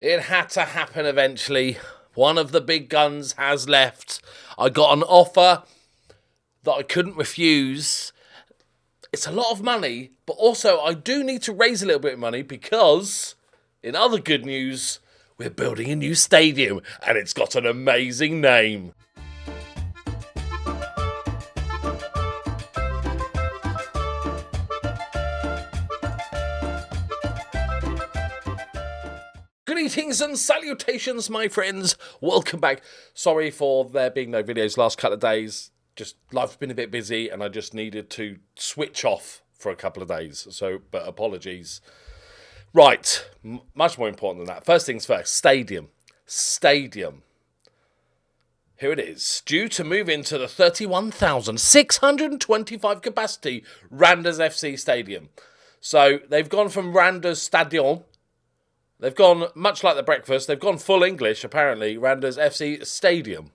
It had to happen eventually. One of the big guns has left. I got an offer that I couldn't refuse. It's a lot of money, but also I do need to raise a little bit of money because, in other good news, we're building a new stadium and it's got an amazing name. Greetings and salutations, my friends. Welcome back. Sorry for there being no videos last couple of days. Just life's been a bit busy and I just needed to switch off for a couple of days. But apologies. Right, much more important than that. First things first, stadium. Here it is. Due to move into the 31,625 capacity Randers FC stadium. So they've gone from Randers Stadion. They've gone, much like the breakfast, they've gone full English, apparently, Randers FC Stadium.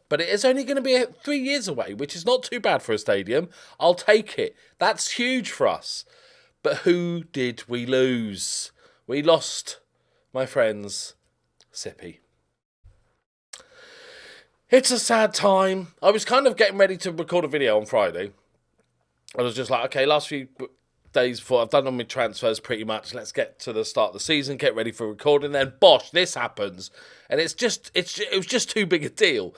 But it is only going to be 3 years away, which is not too bad for a stadium. I'll take it. That's huge for us. But who did we lose? We lost, my friends, Sippy. It's a sad time. I was kind of getting ready to record a video on Friday. I was just like, okay, last few days before I've done all my transfers pretty much. Let's get to the start of the season, get ready for recording. Then bosh, this happens, and it was just too big a deal.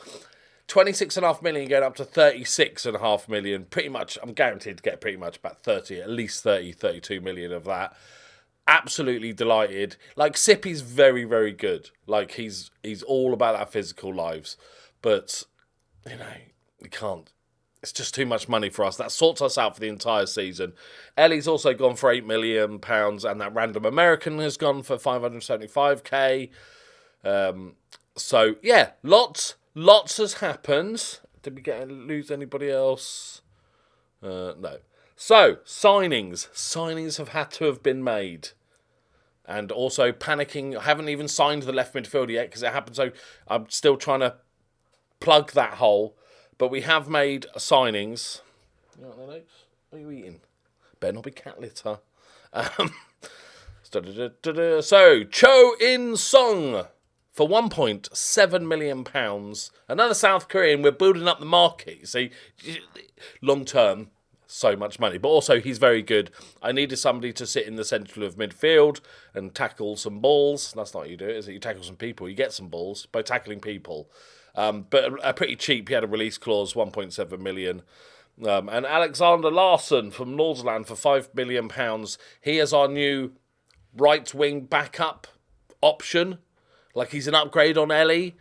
26.5 million going up to 36.5 million. Pretty much, I'm guaranteed to get pretty much about 30, at least 32 million of that. Absolutely delighted. Like Sippy's very, very good. Like he's all about that physical lives, but you know we can't. It's just too much money for us. That sorts us out for the entire season. Ellie's also gone for £8 million, and that random American has gone for 575k. So, yeah, lots has happened. Did we lose anybody else? No. So, signings. Signings have had to have been made. And also panicking. I haven't even signed the left midfielder yet because it happened. So, I'm still trying to plug that hole. But we have made signings. You know what, Alex? What are you eating? Better not be cat litter. So, Cho In-sung for £1.7 million. Another South Korean. We're building up the market. You see, long term, so much money. But also, he's very good. I needed somebody to sit in the centre of midfield and tackle some balls. That's not what you do, is it? You tackle some people. You get some balls by tackling people. But pretty cheap. He had a release clause, 1.7 million. And Alexander Larsson from Nordsjælland for £5 million. He is our new right-wing backup option. Like he's an upgrade on Ellie.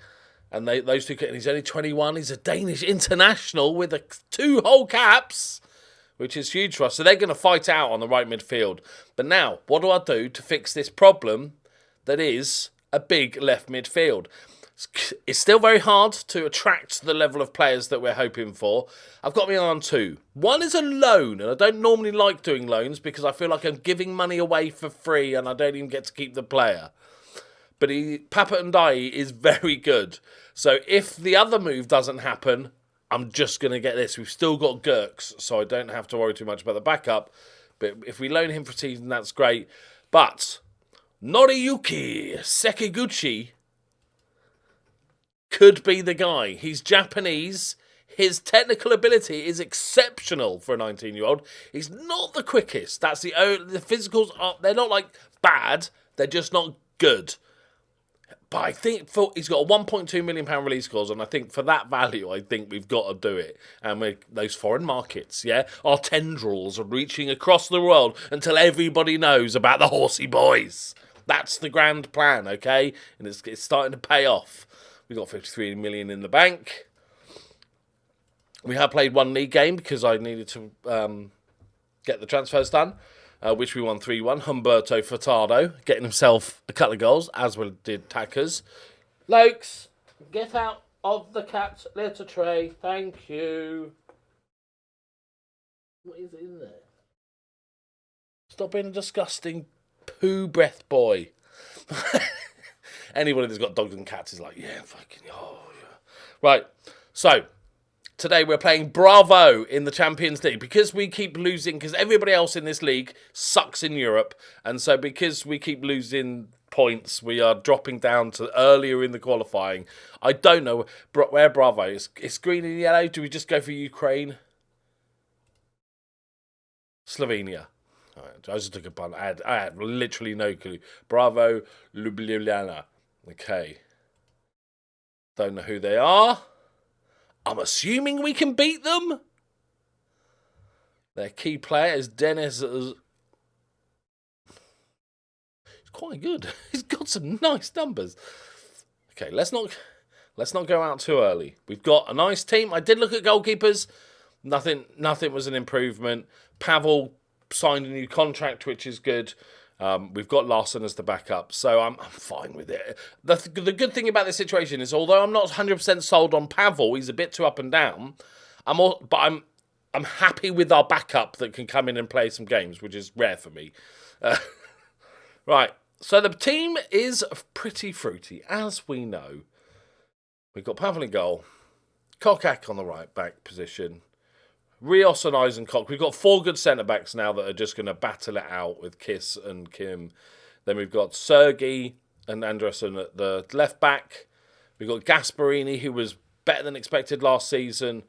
And those two, and he's only 21. He's a Danish international with 2 whole caps, which is huge for us. So they're going to fight out on the right midfield. But now, what do I do to fix this problem that is a big left midfield? It's still very hard to attract the level of players that we're hoping for. I've got me on 2. One is a loan, and I don't normally like doing loans because I feel like I'm giving money away for free and I don't even get to keep the player. But Papa Ndai is very good. So if the other move doesn't happen, I'm just going to get this. We've still got Gurks, so I don't have to worry too much about the backup. But if we loan him for a season, that's great. But Noriyuki Sekiguchi could be the guy. He's Japanese. His technical ability is exceptional for a 19-year-old. He's not the quickest. That's the physicals they're not like bad. They're just not good. But I think he's got a £1.2 million release clause, and I think for that value, I think we've got to do it. And those foreign markets, yeah, our tendrils are reaching across the world until everybody knows about the Horsey Boys. That's the grand plan, okay? And it's starting to pay off. We got 53 million in the bank. We have played one league game because I needed to get the transfers done, which we won 3-1. Humberto Furtado getting himself a couple of goals, as well did Tackers. Lokes, get out of the cat litter tray. Thank you. What is in there? Stop being a disgusting poo breath boy. Anybody that's got dogs and cats is like, yeah, fucking, oh, yeah. Right, so today we're playing Bravo in the Champions League because we keep losing, because everybody else in this league sucks in Europe, and so because we keep losing points. We are dropping down to earlier in the qualifying. I don't know where Bravo is. It's green and yellow. Do we just go for Ukraine? Slovenia. All right, I just took a punt. I had literally no clue. Bravo, Ljubljana. Okay. Don't know who they are. I'm assuming we can beat them. Their key player is Dennis. He's quite good. He's got some nice numbers. Okay, let's not go out too early. We've got a nice team. I did look at goalkeepers. Nothing was an improvement. Pavel signed a new contract, which is good. We've got Larson as the backup, so I'm fine with it. The good thing about this situation is, although I'm not 100% sold on Pavel, he's a bit too up and down. I'm happy with our backup that can come in and play some games, which is rare for me. Right, so the team is pretty fruity, as we know. We've got Pavel in goal, Kokak on the right back position, Rios and Eisenkopf. We've got 4 good centre-backs now that are just going to battle it out with Kiss and Kim. Then we've got Sergei and Andresen at the left back. We've got Gasparini, who was better than expected last season.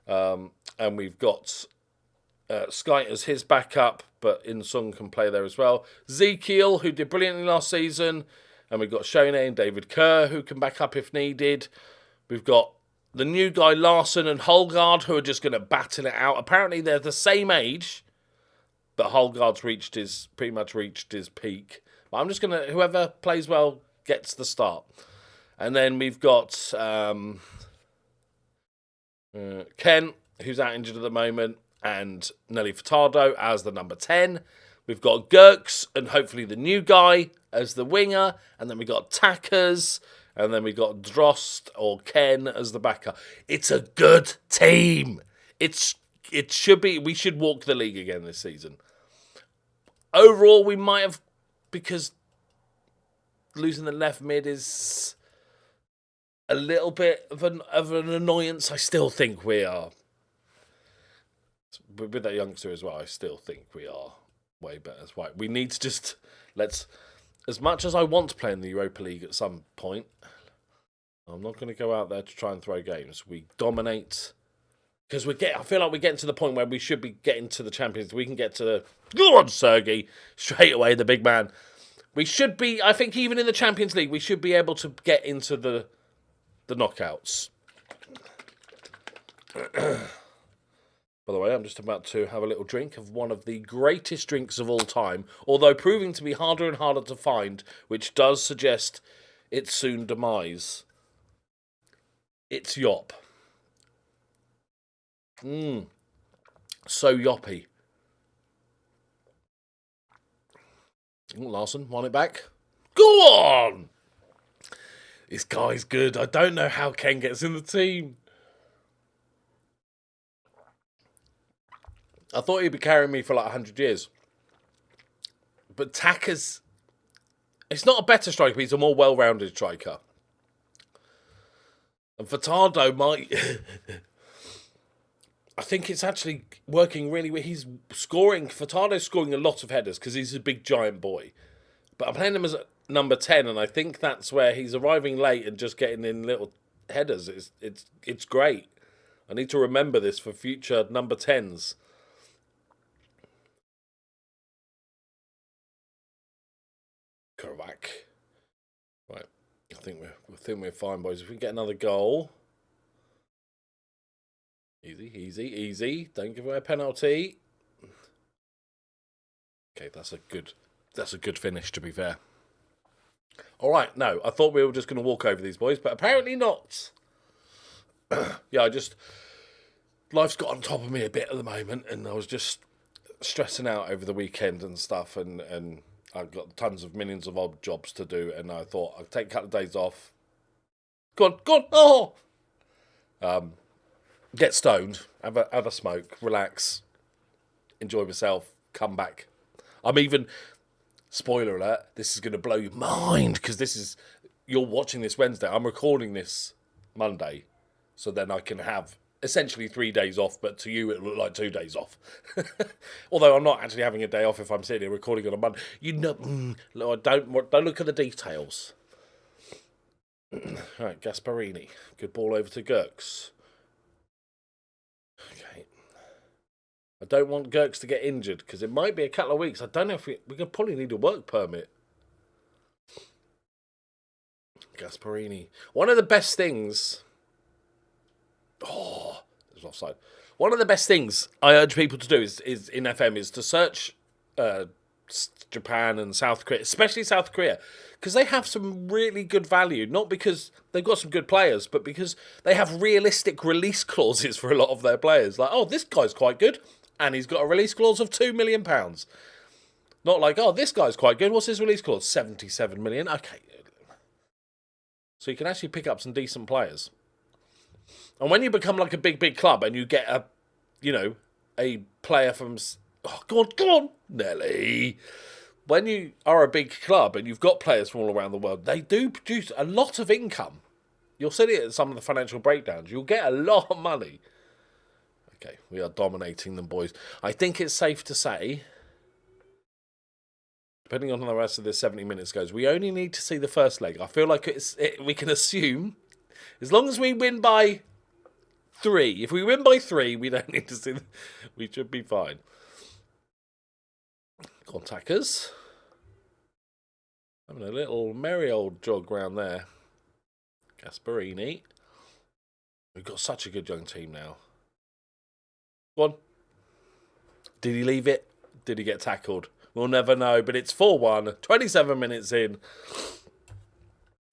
And we've got Sky as his backup, but Insung can play there as well. Zekiel, who did brilliantly last season. And we've got Shone and David Kerr, who can back up if needed. We've got the new guy Larson and Holgard, who are just going to battle it out. Apparently they're the same age, but Holgard's pretty much reached his peak. But I'm just going to, whoever plays well gets the start. And then we've got Ken, who's out injured at the moment, and Nelly Furtado as the number 10. We've got Gurks and hopefully the new guy as the winger. And then we've got Tackers. And then we got Drost or Ken as the backer. It's a good team. It should be. We should walk the league again this season. Overall, we might have, because losing the left mid is a little bit of an annoyance. I still think we are, with that youngster as well, I still think we are way better. That's why we need to just as much as I want to play in the Europa League at some point, I'm not going to go out there to try and throw games. We dominate, because I feel like we're getting to the point where we should be getting to the Champions League. We can get to go on, Sergei, straight away, the big man. We should be, I think even in the Champions League, we should be able to get into the knockouts. By the way, I'm just about to have a little drink of one of the greatest drinks of all time, although proving to be harder and harder to find, which does suggest its soon demise. It's Yop. So yoppy. Larson, won it back. Go on! This guy's good. I don't know how Ken gets in the team. I thought he'd be carrying me for like 100 years. But Tacker's, it's not a better striker, but he's a more well-rounded striker. And Furtado might... I think it's actually working really well. He's scoring... Furtado's scoring a lot of headers because he's a big, giant boy. But I'm playing him as number 10, and I think that's where he's arriving late and just getting in little headers. It's great. I need to remember this for future number 10s. Kovac. Right. I think we're fine, boys. If we get another goal... Easy. Don't give away a penalty. Okay, that's a good finish, to be fair. All right, no, I thought we were just going to walk over these boys, but apparently not. Yeah, life's got on top of me a bit at the moment, and I was just stressing out over the weekend and stuff, and I've got tons of millions of odd jobs to do, and I thought I'd take a couple of days off. Go on, oh! Get stoned, have a smoke, relax, enjoy myself, come back. I'm even, spoiler alert, this is going to blow your mind, because you're watching this Wednesday. I'm recording this Monday, so then I can have essentially 3 days off, but to you it looked like 2 days off. Although I'm not actually having a day off if I'm sitting here recording on a Monday. You know, don't look at the details. Right, Gasparini. Good ball over to Gurks. Okay. I don't want Gurks to get injured because it might be a couple of weeks. I don't know if we could probably need a work permit. Gasparini. One of the best things... Oh, it was offside. One of the best things I urge people to do is in FM is to search Japan and South Korea, especially South Korea, because they have some really good value. Not because they've got some good players, but because they have realistic release clauses for a lot of their players. Like, oh, this guy's quite good, and he's got a release clause of £2 million. Not like, oh, this guy's quite good. What's his release clause? 77 million. Okay. So you can actually pick up some decent players. And when you become like a big club and you get a player from... Oh, go on, Nelly. When you are a big club and you've got players from all around the world, they do produce a lot of income. You'll see it in some of the financial breakdowns. You'll get a lot of money. Okay, we are dominating them, boys. I think it's safe to say, depending on how the rest of this 70 minutes goes, we only need to see the first leg. I feel like we can assume, as long as we win by 3, if we win by 3, we don't need to see we should be fine. Contackers. Having a little merry old jog round there. Gasparini. We've got such a good young team now. Go on. Did he leave it? Did he get tackled? We'll never know, but it's 4-1, 27 minutes in.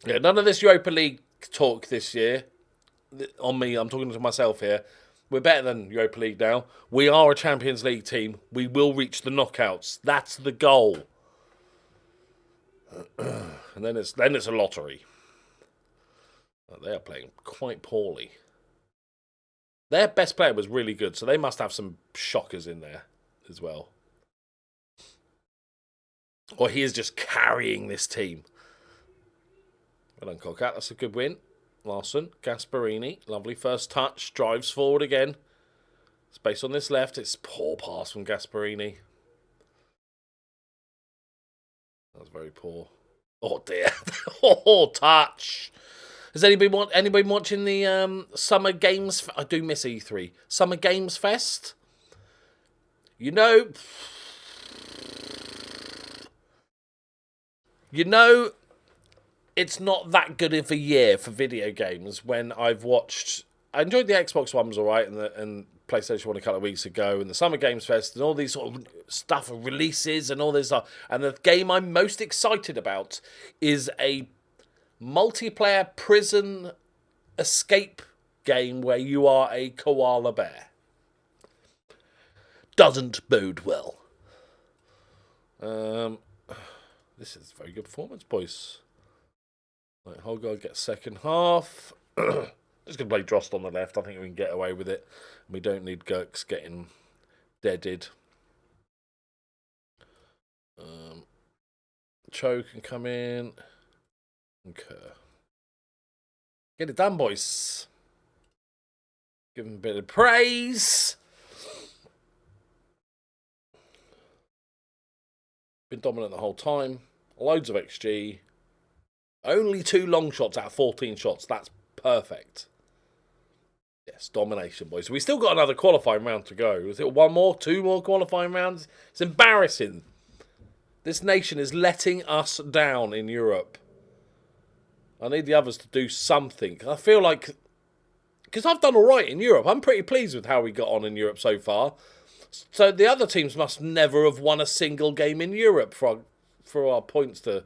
Yeah, none of this Europa League talk this year. On me, I'm talking to myself here. We're better than Europa League now. We are a Champions League team. We will reach the knockouts. That's the goal. And then it's a lottery. They are playing quite poorly. Their best player was really good, so they must have some shockers in there as well. Or he is just carrying this team. Well done, Cockart. That's a good win. Larson, Gasparini, lovely first touch, drives forward again. Space on this left, it's poor pass from Gasparini. That was very poor. Oh dear. Oh, touch. Has anybody watching the Summer Games? I do miss E3. Summer Games Fest? You know, it's not that good of a year for video games when I've watched... I enjoyed the Xbox One was alright and PlayStation 1 a couple of weeks ago and the Summer Games Fest and all these sort of stuff and releases and all this stuff. And the game I'm most excited about is a multiplayer prison escape game where you are a koala bear. Doesn't bode well. This is a very good performance, boys. Right, Holgard gets second half. Just going to play Drost on the left. I think we can get away with it. We don't need Gurks getting deaded. Cho can come in. Okay. Get it done, boys. Give him a bit of praise. Been dominant the whole time. Loads of XG. Only 2 long shots out of 14 shots. That's perfect. Yes, domination, boys. We still got another qualifying round to go. Is it 1 more? 2 more qualifying rounds? It's embarrassing. This nation is letting us down in Europe. I need the others to do something. I feel like... Because I've done all right in Europe. I'm pretty pleased with how we got on in Europe so far. So the other teams must never have won a single game in Europe for our points to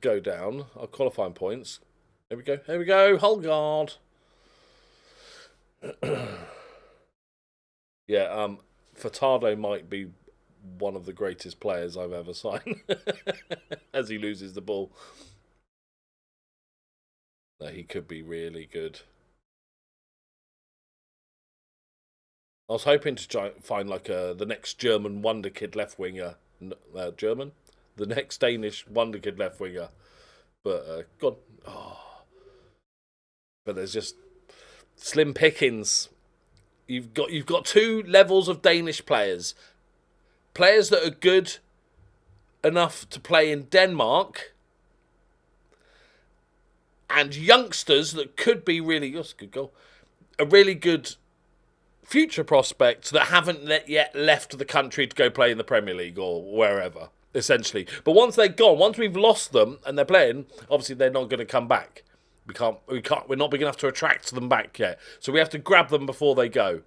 go down. Our qualifying points. Here we go. Here we go. Holgard. Yeah, Furtado might be one of the greatest players I've ever signed. As he loses the ball. No, he could be really good. I was hoping to try find like the next German wonder kid left winger. German? The next Danish wonder kid left winger. But, God. Oh. But there's just... Slim pickings. You've got 2 levels of Danish players. Players that are good enough to play in Denmark, and youngsters that could be really, that's a good goal, a really good future prospects that haven't yet left the country to go play in the Premier League or wherever, essentially. But once they're gone, once we've lost them and they're playing, obviously they're not going to come back. We're not big enough to attract them back yet. So we have to grab them before they go.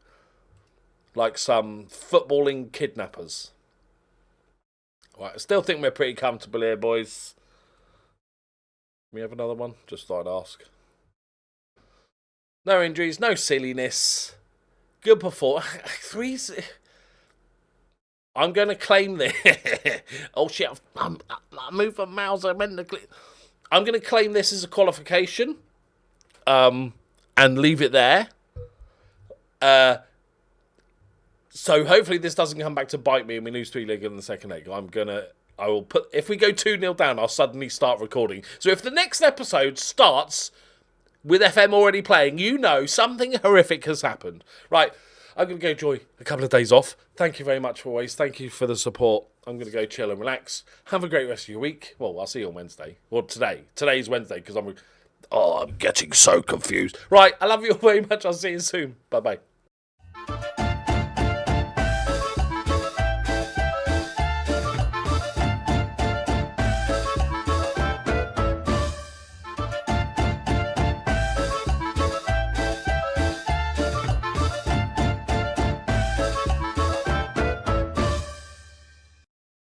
Like some footballing kidnappers. Right, I still think we're pretty comfortable here, boys. We have another one? Just thought I'd ask. No injuries, no silliness. Good performance. 3. I'm going to claim this. Oh shit! I moved my mouse. I meant to click. I'm going to claim this as a qualification, and leave it there. So hopefully this doesn't come back to bite me and we lose 3-0 in the second leg. I will put, if we go 2-0 down, I'll suddenly start recording. So if the next episode starts with FM already playing, you know something horrific has happened. Right, I'm going to go enjoy a couple of days off. Thank you very much for always. Thank you for the support. I'm going to go chill and relax. Have a great rest of your week. Well, I'll see you on Wednesday. Well, today. Today's Wednesday because I'm getting so confused. Right, I love you all very much. I'll see you soon. Bye-bye.